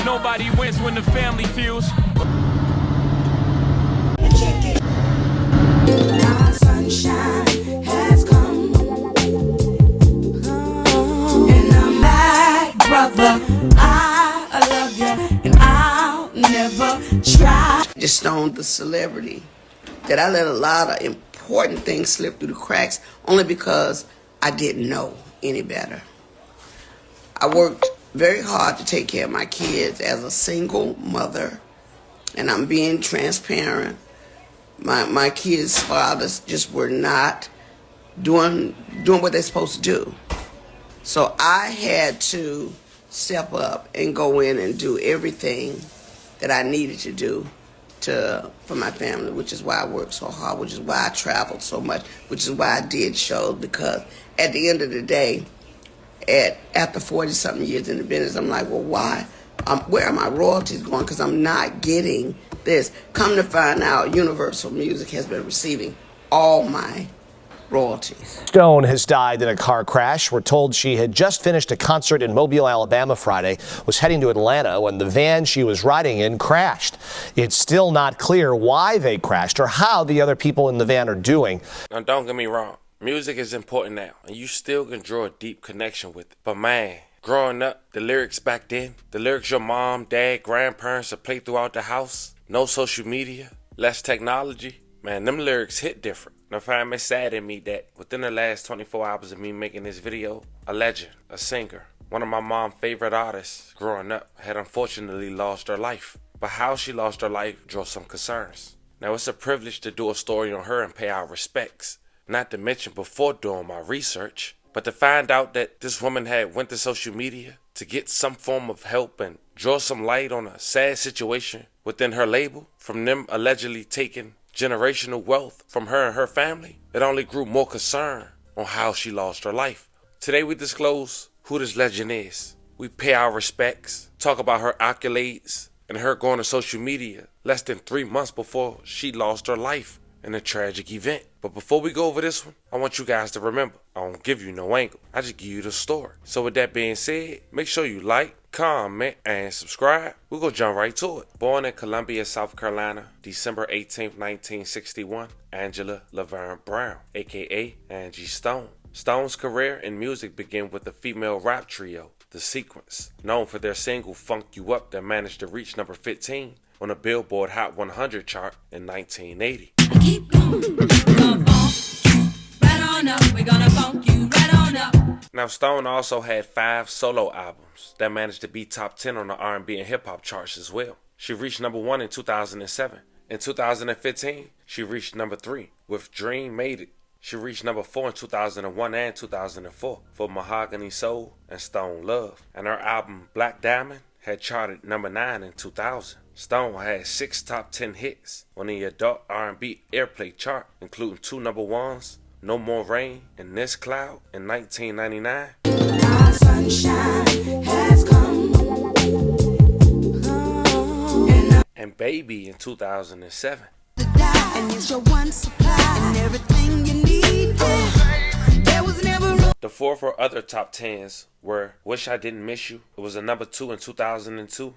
Nobody wins when the family feels. Our sunshine has come, and I'm back, brother. I love you, and I'll never try. Just Stone, the celebrity, that I let a lot of important things slip through the cracks only because I didn't know any better. I worked very hard to take care of my kids as a single mother, and I'm being transparent. My kids' fathers just were not doing what they're supposed to do. So I had to step up and go in and do everything that I needed to do for my family, which is why I worked so hard, which is why I traveled so much, which is why I did shows, because at the end of the day, after 40-something years in the business, I'm like, well, why? Where are my royalties going? Because I'm not getting this. Come to find out, Universal Music has been receiving all my royalties. Stone has died in a car crash. We're told she had just finished a concert in Mobile, Alabama Friday, was heading to Atlanta when the van she was riding in crashed. It's still not clear why they crashed or how the other people in the van are doing. Now, don't get me wrong. Music is important now, and you still can draw a deep connection with it. But man, growing up, the lyrics back then, the lyrics your mom, dad, grandparents would play throughout the house, no social media, less technology, man, them lyrics hit different. Now, fam, it's sad in me that within the last 24 hours of me making this video, a legend, a singer, one of my mom's favorite artists growing up had unfortunately lost her life. But how she lost her life drove some concerns. Now, it's a privilege to do a story on her and pay our respects. Not to mention before doing my research, but to find out that this woman had went to social media to get some form of help and draw some light on a sad situation within her label from them allegedly taking generational wealth from her and her family, it only grew more concern on how she lost her life. Today we disclose who this legend is. We pay our respects, talk about her accolades, and her going to social media less than 3 months before she lost her life in a tragic event. But before we go over this one, I want you guys to remember, I don't give you no angle, I just give you the story. So with that being said, make sure you like, comment, and subscribe. We're gonna jump right to it. Born in Columbia, South Carolina, December 18th, 1961, Angela Laverne Brown, aka Angie Stone. Stone's career in music began with the female rap trio, The Sequence, known for their single Funk You Up that managed to reach number 15 on the Billboard Hot 100 chart in 1980. Keep going, we're gonna funk you right on up. We're gonna funk you right on up. Now, Stone also had 5 solo albums that managed to be top 10 on the R&B and hip-hop charts as well. She reached number 1 in 2007. In 2015, she reached number 3 with Dream Made It. She reached number 4 in 2001 and 2004 for Mahogany Soul and Stone Love. And her album Black Diamond had charted number 9 in 2000. Stone had 6 top 10 hits on the adult R&B airplay chart, including 2 number 1s, No More Rain and This Cloud in 1999. Our sunshine has come, And Baby in 2007. and it's your one supply and everything you need. There was never room. The 4 for other top 10s were Wish I Didn't Miss You. It was a number 2 in 2002.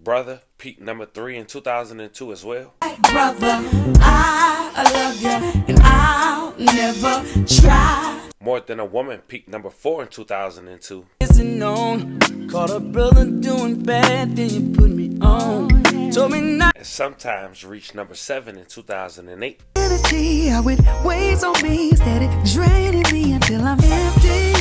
Brother peaked number 3 in 2002 as well. Brother, I love you, and I'll never try. More Than a Woman peaked number 4 in 2002. Isn't known. Caught a brother doing bad, then you put me on. Told me not. And Sometimes reached number 7 in 2008. Energy, how it weighs on me, steady draining me until I'm empty.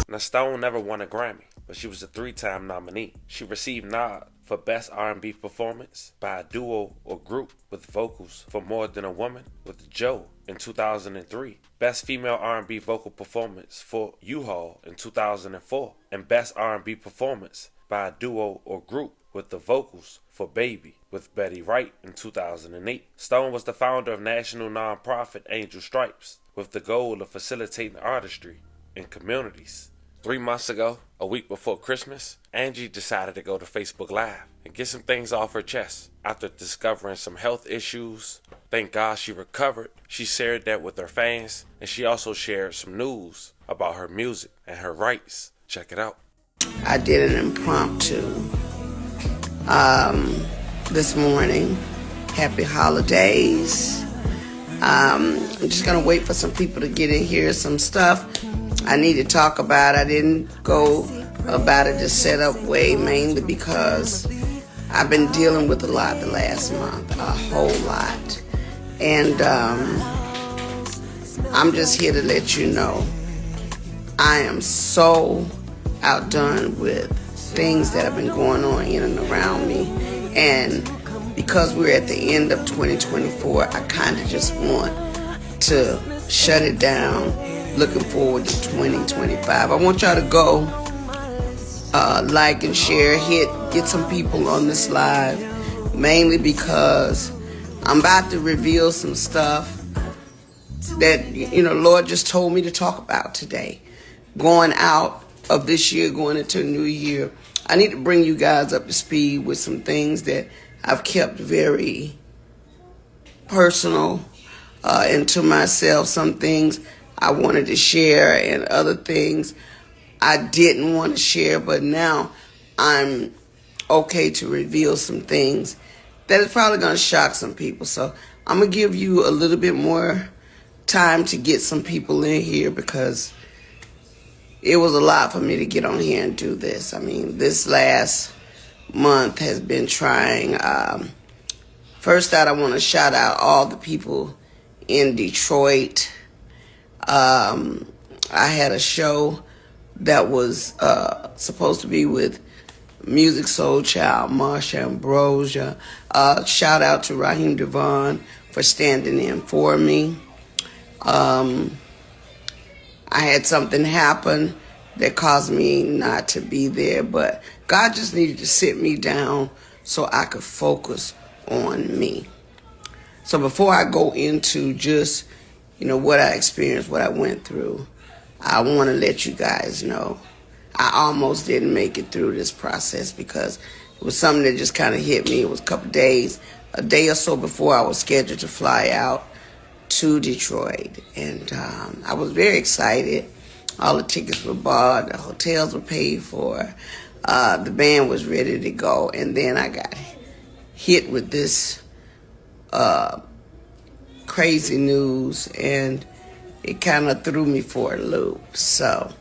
Now, Stone never won a Grammy, but she was a 3-time nominee. She received nod for Best R&B Performance by a duo or group with vocals for More Than a Woman with Joe in 2003. Best Female R&B Vocal Performance for U-Haul in 2004. And Best R&B Performance by a duo or group with the vocals for Baby with Betty Wright in 2008. Stone was the founder of national nonprofit Angel Stripes with the goal of facilitating artistry in communities. 3 months ago, a week before Christmas, Angie decided to go to Facebook Live and get some things off her chest after discovering some health issues Thank God she recovered. She shared that with her fans, and she also shared some news about her music and her rights. Check it out. I did an impromptu this morning. Happy holidays. I'm just going to wait for some people to get in here. Some stuff I need to talk about. I didn't go about it the setup way, mainly because I've been dealing with a lot the last month, a whole lot. And I'm just here to let you know I am so outdone with things that have been going on in and around me. And because we're at the end of 2024, I kind of just want to shut it down, looking forward to 2025. I want y'all to go like and share, get some people on this live, mainly because I'm about to reveal some stuff that, Lord just told me to talk about today. Going out of this year, going into a new year, I need to bring you guys up to speed with some things that I've kept very personal and to myself. Some things I wanted to share and other things I didn't want to share, but now I'm okay to reveal some things that is probably going to shock some people. So I'm going to give you a little bit more time to get some people in here because it was a lot for me to get on here and do this. I mean, this last month has been trying. First out, I want to shout out all the people in Detroit. I had a show that was supposed to be with Music Soul Child, Marsha Ambrosia. Shout out to Raheem Devon for standing in for me. I had something happen that caused me not to be there, but God just needed to sit me down so I could focus on me. So before I go into just, what I experienced, what I went through, I want to let you guys know I almost didn't make it through this process because it was something that just kind of hit me. It was a couple of days, a day or so before I was scheduled to fly out to Detroit. And I was very excited. All the tickets were bought. The hotels were paid for. The band was ready to go. And then I got hit with this crazy news, and it kind of threw me for a loop. So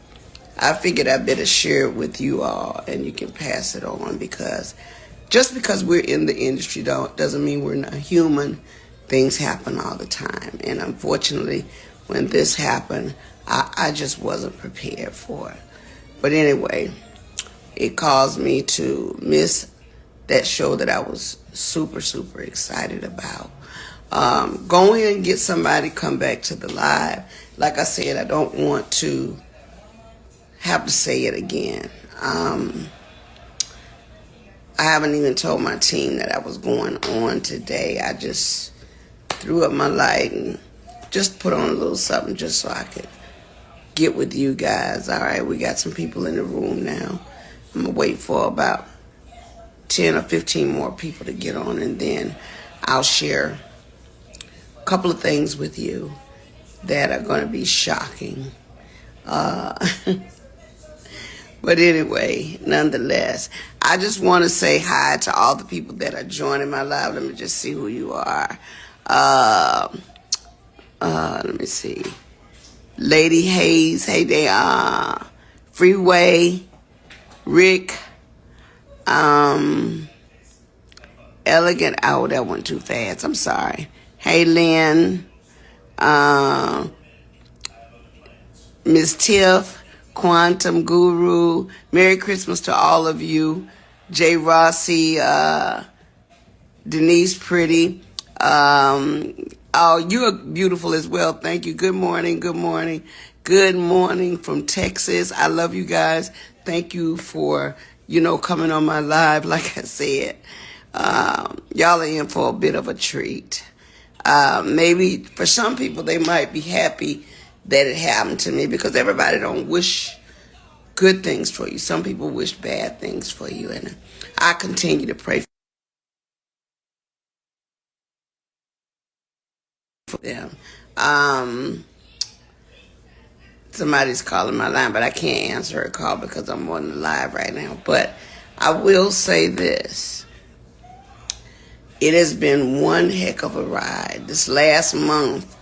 I figured I better share it with you all, and you can pass it on, because just because we're in the industry doesn't mean we're not human. Things happen all the time. And unfortunately, when this happened, I just wasn't prepared for it. But anyway, it caused me to miss that show that I was super, super excited about. Go ahead and get somebody come back to the live. Like I said, I don't want to have to say it again. I haven't even told my team that I was going on today. I just threw up my light and just put on a little something just so I could get with you guys. All right, we got some people in the room now. I'm going to wait for about 10 or 15 more people to get on, and then I'll share a couple of things with you that are going to be shocking. But anyway, nonetheless, I just want to say hi to all the people that are joining my live. Let me just see who you are. Let me see. Lady Hayes, hey there. Freeway, Rick, Elegant. Oh, that went too fast. I'm sorry. Hey, Lynn, Miss Tiff, Quantum Guru. Merry Christmas to all of you. Jay Rossi, Denise Pretty. Oh, you're beautiful as well. Thank you. Good morning. Good morning. Good morning from Texas. I love you guys. Thank you for, coming on my live. Like I said, y'all are in for a bit of a treat. Maybe for some people, they might be happy that it happened to me, because everybody don't wish good things for you. Some people wish bad things for you. And I continue to pray for for them. Somebody's calling my line, but I can't answer her call because I'm on the live right now. But I will say this. It has been one heck of a ride. This last month,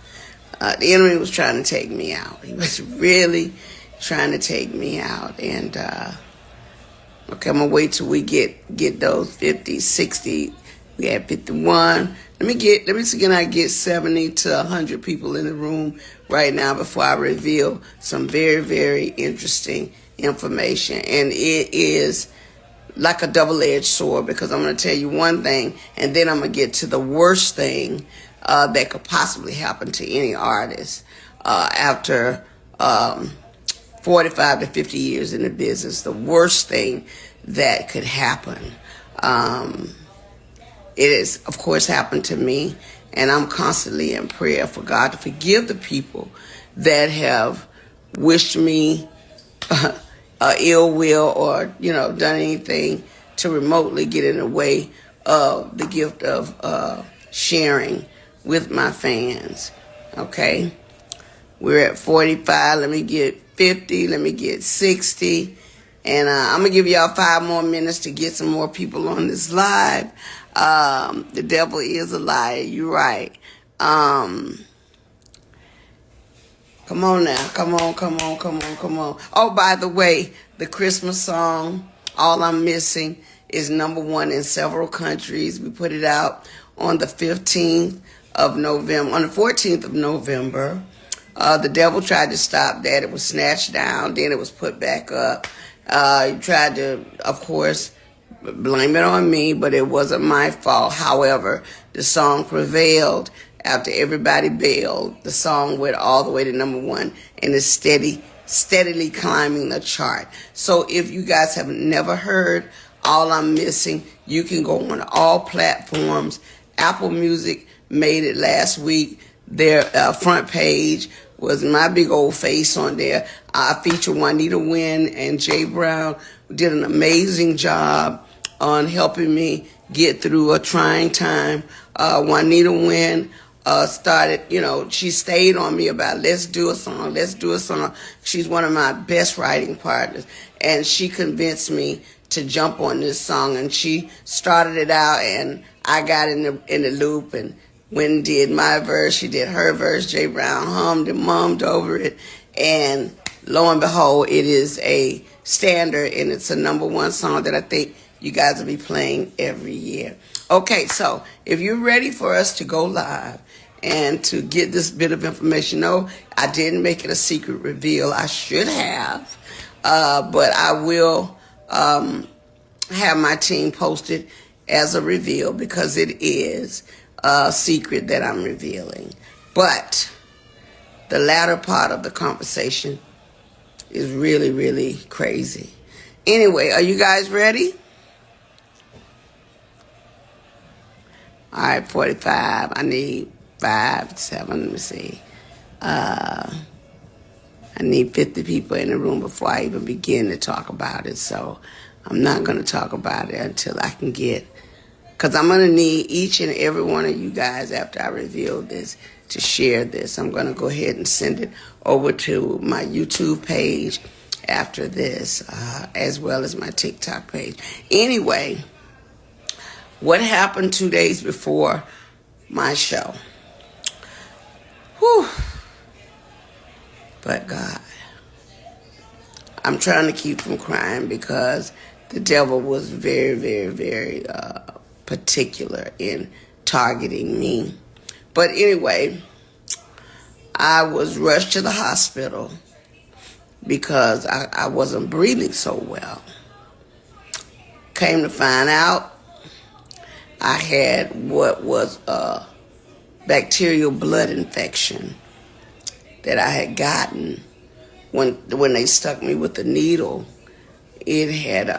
the enemy was trying to take me out. He was really trying to take me out. And, okay, I'm going to wait till we get those 50, 60. We had 51. Let me see, can I get 70 to 100 people in the room right now before I reveal some very, very interesting information. And it is like a double-edged sword, because I'm going to tell you one thing, and then I'm going to get to the worst thing that could possibly happen to any artist after 45 to 50 years in the business. The worst thing that could happen. It has, of course, happened to me, and I'm constantly in prayer for God to forgive the people that have wished me ill will or, done anything to remotely get in the way of the gift of sharing with my fans. Okay? We're at 45. Let me get 50. Let me get 60. And I'm going to give y'all 5 more minutes to get some more people on this live. The devil is a liar. You're right. Come on now. Come on. Oh, by the way, the Christmas song, All I'm Missing, is #1 in several countries. We put it out on the 15th of November. On the 14th of November, the devil tried to stop that. It was snatched down. Then it was put back up. He tried to, of course, blame it on me, but it wasn't my fault. However, the song prevailed. After everybody bailed, the song went all the way to #1 and is steadily climbing the chart. So if you guys have never heard All I'm Missing, you can go on all platforms. Apple Music made it last week. Their front page was my big old face on there. I featured Juanita Wynn and Jay Brown, who did an amazing job on helping me get through a trying time. Juanita Wynn started, she stayed on me about let's do a song. She's one of my best writing partners, and she convinced me to jump on this song, and she started it out, and I got in the loop, and Wynn did my verse, she did her verse, Jay Brown hummed and mummed over it, and lo and behold, it is a standard, and it's a #1 song that I think you guys will be playing every year. Okay, so if you're ready for us to go live and to get this bit of information, no, I didn't make it a secret reveal. I should have, but I will have my team post it as a reveal because it is a secret that I'm revealing. But the latter part of the conversation is really, really crazy. Anyway, are you guys ready? All right, 45. I need 5, 7, let me see. I need 50 people in the room before I even begin to talk about it. So I'm not going to talk about it until I can get, because I'm going to need each and every one of you guys after I reveal this to share this. I'm going to go ahead and send it over to my YouTube page after this, as well as my TikTok page. Anyway, what happened 2 days before my show? Whew. But God, I'm trying to keep from crying because the devil was very, very, very particular in targeting me. But anyway, I was rushed to the hospital because I wasn't breathing so well. Came to find out, I had what was a bacterial blood infection that I had gotten when they stuck me with the needle. It had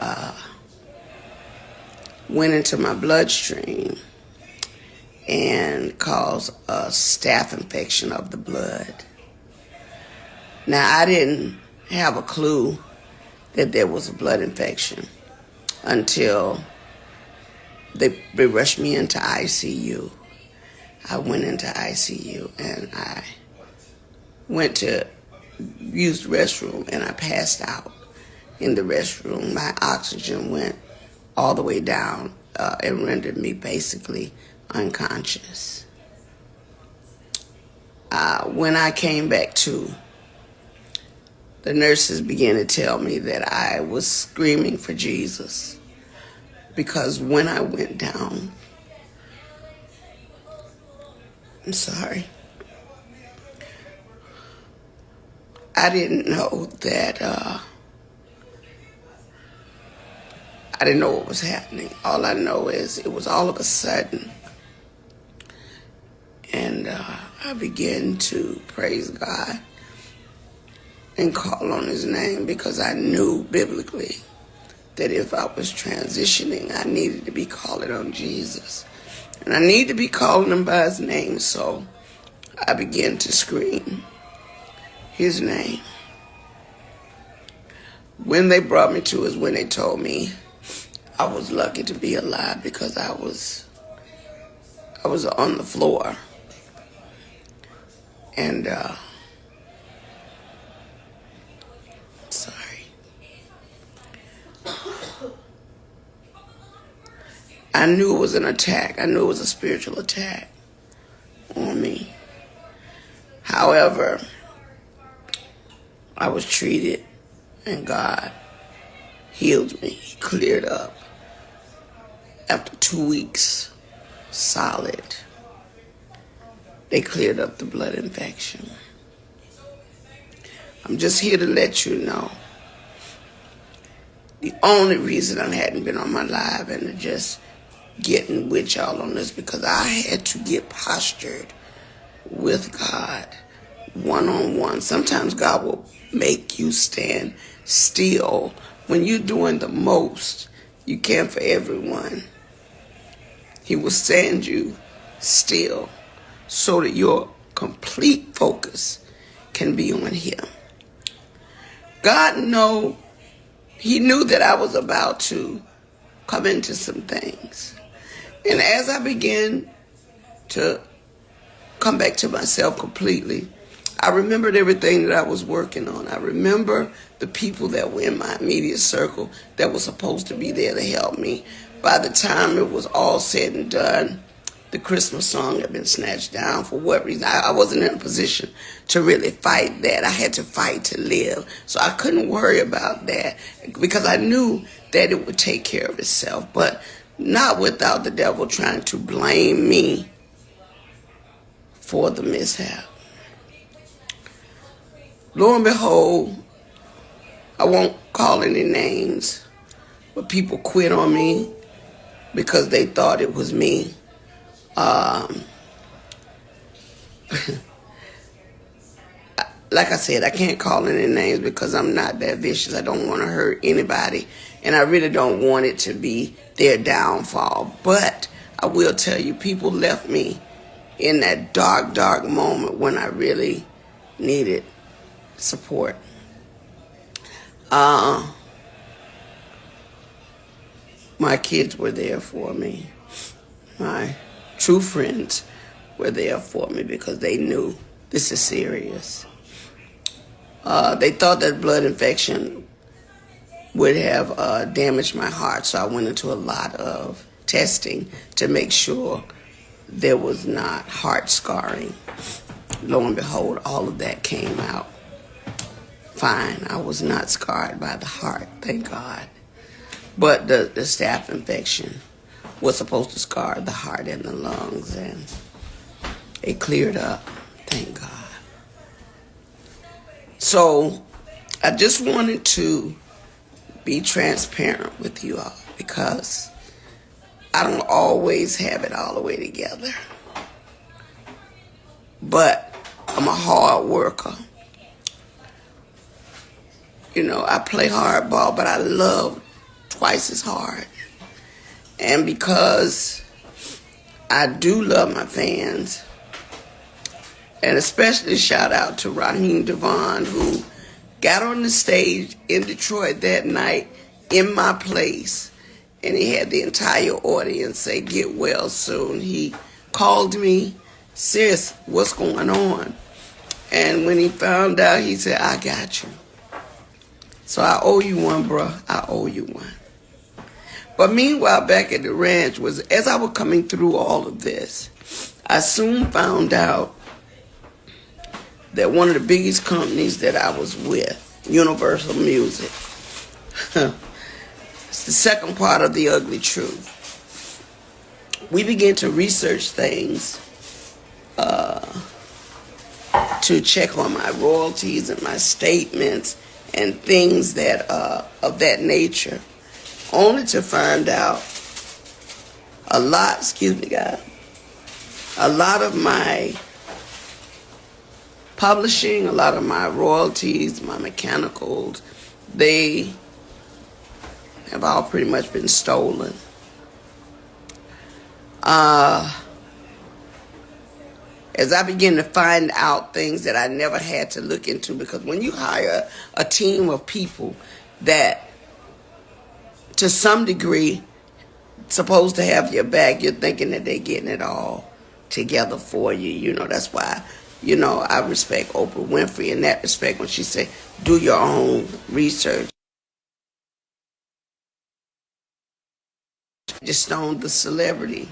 went into my bloodstream and caused a staph infection of the blood. Now, I didn't have a clue that there was a blood infection until they rushed me into ICU. I went into ICU and I went to use the restroom and I passed out in the restroom. My oxygen went all the way down and rendered me basically unconscious. When I came back to, the nurses began to tell me that I was screaming for Jesus, because when I went down, I'm sorry, I didn't know that, I didn't know what was happening. All I know is it was all of a sudden. And I began to praise God and call on his name, because I knew biblically that if I was transitioning, I needed to be calling on Jesus. And I need to be calling him by his name. So I began to scream his name. When they brought me to is when they told me I was lucky to be alive, because I was on the floor. And sorry. I knew it was an attack. I knew it was a spiritual attack on me. However, I was treated and God healed me. He cleared up. After 2 weeks, solid, they cleared up the blood infection. I'm just here to let you know, the only reason I hadn't been on my live and just getting with y'all on this, because I had to get postured with God one-on-one. Sometimes God will make you stand still when you're doing the most you can for everyone. He will stand you still so that your complete focus can be on him. God he knew that I was about to come into some things. And as I began to come back to myself completely, I remembered everything that I was working on. I remember the people that were in my immediate circle that were supposed to be there to help me. By the time it was all said and done, the Christmas song had been snatched down for what reason. I wasn't in a position to really fight that. I had to fight to live. So I couldn't worry about that, because I knew that it would take care of itself, but not without the devil trying to blame me for the mishap. Lo and behold, I won't call any names, but people quit on me because they thought it was me. Like I said, I can't call any names because I'm not that vicious. I don't want to hurt anybody, and I really don't want it to be their downfall. But I will tell you, people left me in that dark, dark moment when I really needed support. My kids were there for me. My true friends were there for me because they knew this is serious. They thought that blood infection would have damaged my heart, so I went into a lot of testing to make sure there was not heart scarring. Lo and behold, all of that came out fine. I was not scarred by the heart, thank God. But the staph infection was supposed to scar the heart and the lungs, and it cleared up, thank God. So I just wanted to be transparent with you all, because I don't always have it all the way together. But I'm a hard worker. You know, I play hardball, but I love twice as hard. And because I do love my fans, and especially shout out to Raheem Devon, who got on the stage in Detroit that night in my place, and he had the entire audience say, "Get well soon." He called me sis, what's going on? And when he found out, he said, I got you. So I owe you one, bruh. I owe you one. But meanwhile, back at the ranch, as I was coming through all of this, I soon found out that one of the biggest companies that I was with, Universal Music, it's the second part of the ugly truth. We began to research things to check on my royalties and my statements and things that of that nature, only to find out a lot of my publishing, a lot of my royalties, my mechanicals, they have all pretty much been stolen. As I begin to find out things that I never had to look into, because when you hire a team of people that to some degree supposed to have your back, you're thinking that they're getting it all together for you. You know, that's why, you know, I respect Oprah Winfrey in that respect when she said, do your own research. Angie Stone, the celebrity,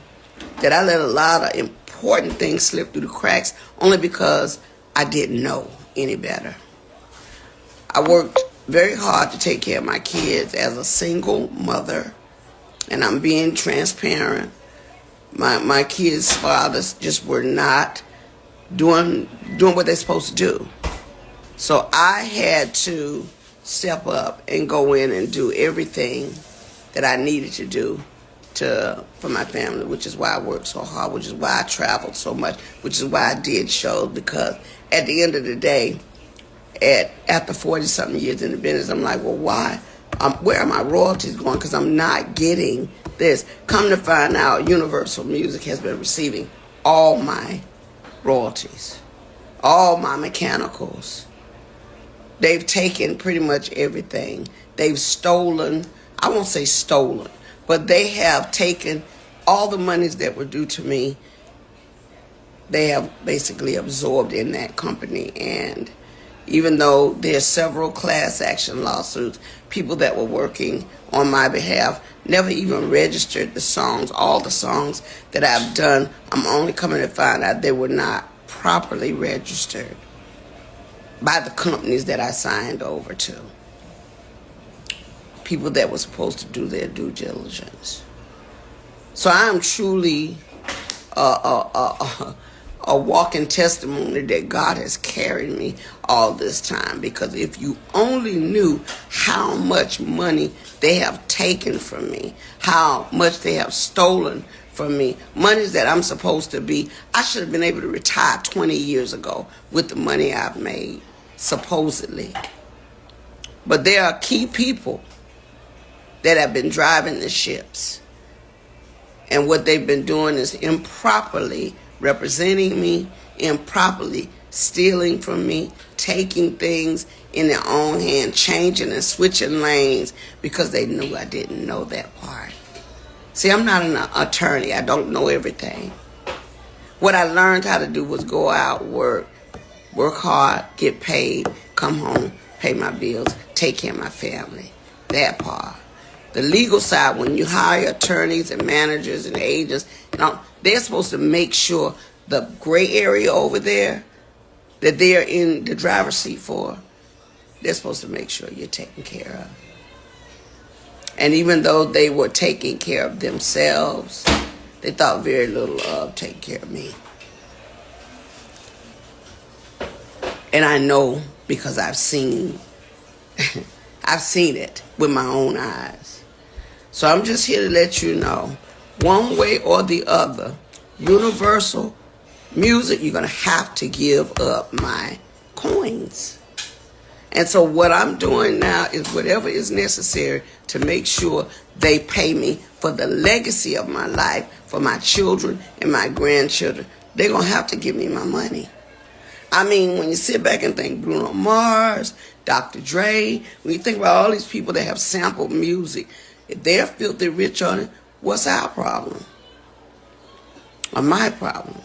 that I let a lot of important things slip through the cracks only because I didn't know any better. I worked very hard to take care of my kids as a single mother, and I'm being transparent. My kids' fathers just were not doing what they're supposed to do. So I had to step up and go in and do everything that I needed to do for my family, which is why I worked so hard, which is why I traveled so much, which is why I did shows, because at the end of the day, after 40-something years in the business, I'm like, well, why? Where are my royalties going? Because I'm not getting this. Come to find out, Universal Music has been receiving all my royalties, all my mechanicals. They've taken pretty much everything. They've stolen, I won't say stolen, but they have taken all the monies that were due to me. They have basically absorbed in that company. And even though there's several class action lawsuits, people that were working on my behalf never even registered the songs. All the songs that I've done, I'm only coming to find out they were not properly registered by the companies that I signed over to. People that were supposed to do their due diligence. So I am truly a walking testimony that God has carried me all this time. Because if you only knew how much money they have taken from me, how much they have stolen from me, monies that I'm supposed to be, I should have been able to retire 20 years ago with the money I've made, supposedly. But there are key people that have been driving the ships. And what they've been doing is improperly representing me, improperly stealing from me, taking things in their own hand, changing and switching lanes because they knew I didn't know that part. See, I'm not an attorney. I don't know everything. What I learned how to do was go out, work hard, get paid, come home, pay my bills, take care of my family. That part. The legal side, when you hire attorneys and managers and agents, they're supposed to make sure the gray area over there that they're in the driver's seat for, they're supposed to make sure you're taken care of. And even though they were taking care of themselves, they thought very little of taking care of me. And I know because I've seen it with my own eyes. So I'm just here to let you know, one way or the other, Universal Music, you're going to have to give up my coins. And so what I'm doing now is whatever is necessary to make sure they pay me for the legacy of my life, for my children and my grandchildren. They're going to have to give me my money. I mean, when you sit back and think Bruno Mars, Dr. Dre, when you think about all these people that have sampled music, if they're filthy rich on it, what's our problem? Or my problem?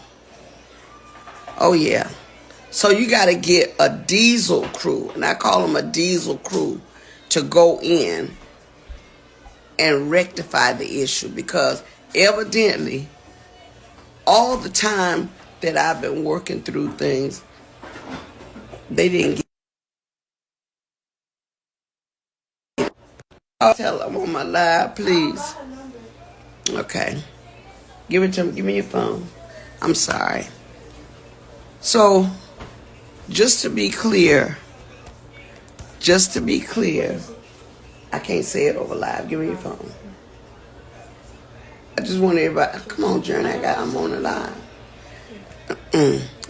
Oh, yeah. So you got to get a diesel crew, and I call them a diesel crew, to go in and rectify the issue, because evidently all the time that I've been working through things, they didn't get. I'll tell them on my live, please. Okay. Give it to me. Give me your phone. I'm sorry. So, just to be clear, I can't say it over live. Give me your phone. I just want everybody, come on, Journey, I'm on the line.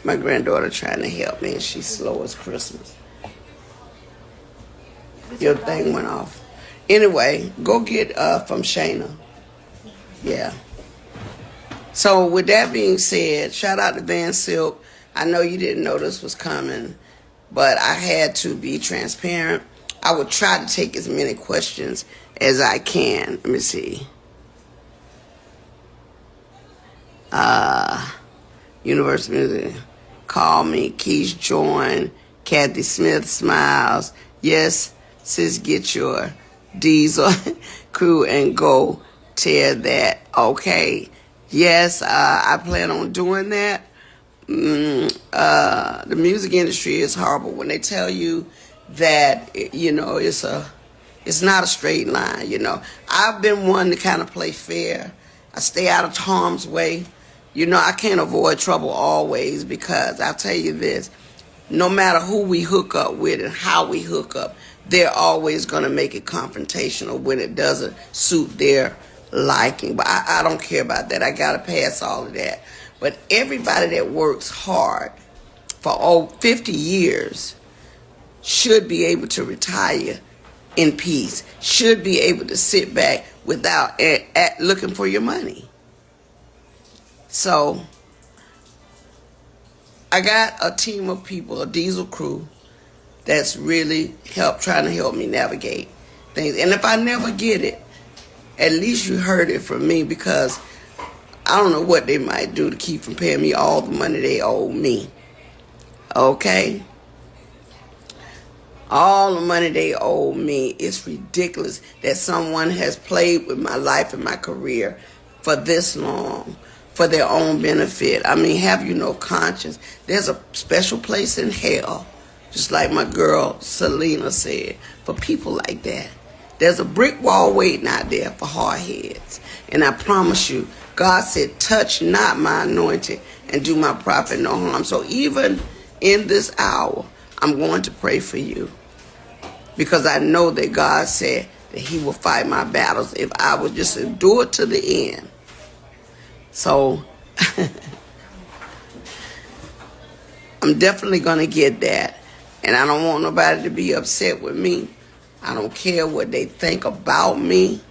My granddaughter trying to help me, and she's slow as Christmas. Your thing went off. Anyway, go get from Shayna. Yeah. So with that being said, shout out to Van Silk. I know you didn't know this was coming, but I had to be transparent. I would try to take as many questions as I can. Let me see. University Music, call me. Keys join. Kathy Smith smiles. Yes, sis, get your diesel crew and go tear that. Okay. Yes, I plan on doing that. The music industry is horrible when they tell you that, it's not a straight line, I've been one to kind of play fair. I stay out of harm's way. I can't avoid trouble always, because I'll tell you this, no matter who we hook up with and how we hook up, they're always going to make it confrontational when it doesn't suit their liking. But I don't care about that. I got to pass all of that. But everybody that works hard for 50 years should be able to retire in peace, should be able to sit back without looking for your money. So I got a team of people, a diesel crew, that's really trying to help me navigate things. And if I never get it, at least you heard it from me, because I don't know what they might do to keep from paying me all the money they owe me. Okay? All the money they owe me. It's ridiculous that someone has played with my life and my career for this long, for their own benefit. I mean, have you no conscience? There's a special place in hell, just like my girl Selena said, for people like that. There's a brick wall waiting out there for hard heads. And I promise you, God said, touch not my anointed and do my prophet no harm. So even in this hour, I'm going to pray for you, because I know that God said that he will fight my battles if I would just endure to the end. So I'm definitely going to get that. And I don't want nobody to be upset with me. I don't care what they think about me.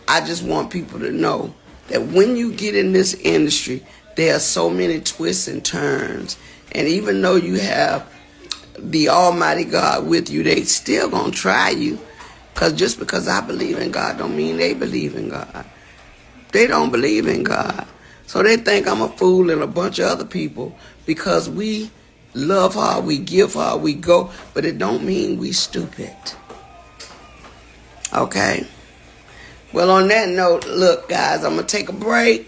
I just want people to know that when you get in this industry, there are so many twists and turns. And even though you have the Almighty God with you, they still going to try you. Because just because I believe in God don't mean they believe in God. They don't believe in God. So they think I'm a fool and a bunch of other people, because we love her, we give her, we go. But it don't mean we stupid. Okay? Well, on that note, look, guys, I'm going to take a break.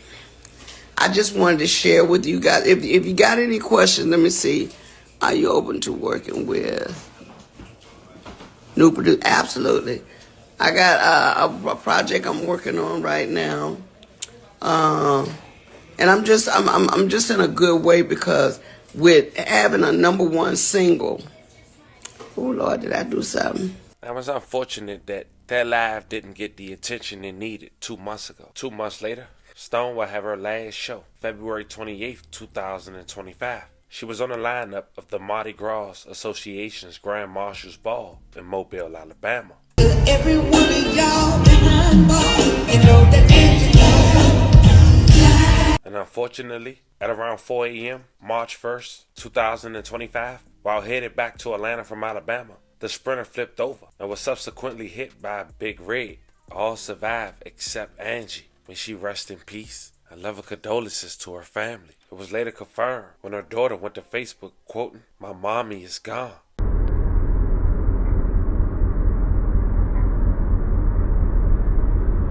I just wanted to share with you guys. If you got any questions, let me see. Are you open to working with new producers? Absolutely. I got a project I'm working on right now. And I'm just in a good way, because with having a #1 single. Oh, Lord, did I do something? I was unfortunate that live didn't get the attention it needed 2 months ago. 2 months later, Stone will have her last show, February 28th, 2025. She was on the lineup of the Mardi Gras Association's Grand Marshals Ball in Mobile, Alabama. Every one of y'all behind bars, you know that And unfortunately, at around 4 a.m., March 1st, 2025, while headed back to Atlanta from Alabama, the Sprinter flipped over and was subsequently hit by a Big Red. All survived except Angie. May she rest in peace. and love her condolences to her family. It was later confirmed when her daughter went to Facebook quoting, "My mommy is gone."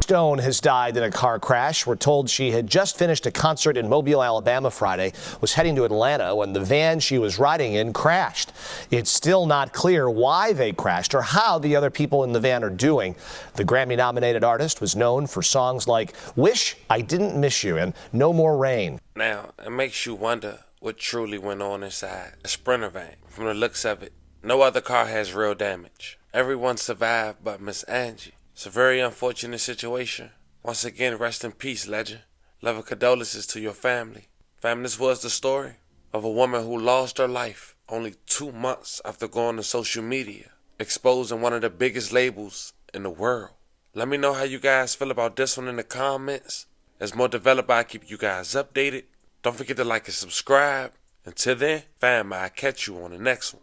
Stone has died in a car crash. We're told she had just finished a concert in Mobile, Alabama Friday, was heading to Atlanta when the van she was riding in crashed. It's still not clear why they crashed or how the other people in the van are doing. The Grammy-nominated artist was known for songs like "Wish I Didn't Miss You" and "No More Rain." Now, it makes you wonder what truly went on inside a Sprinter van. From the looks of it, no other car has real damage. Everyone survived but Miss Angie. It's a very unfortunate situation. Once again, rest in peace, legend. Love and condolences to your family. Fam, this was the story of a woman who lost her life only 2 months after going to social media, exposing one of the biggest labels in the world. Let me know how you guys feel about this one in the comments. As more develop, I'll keep you guys updated. Don't forget to like and subscribe. Until then, fam, I'll catch you on the next one.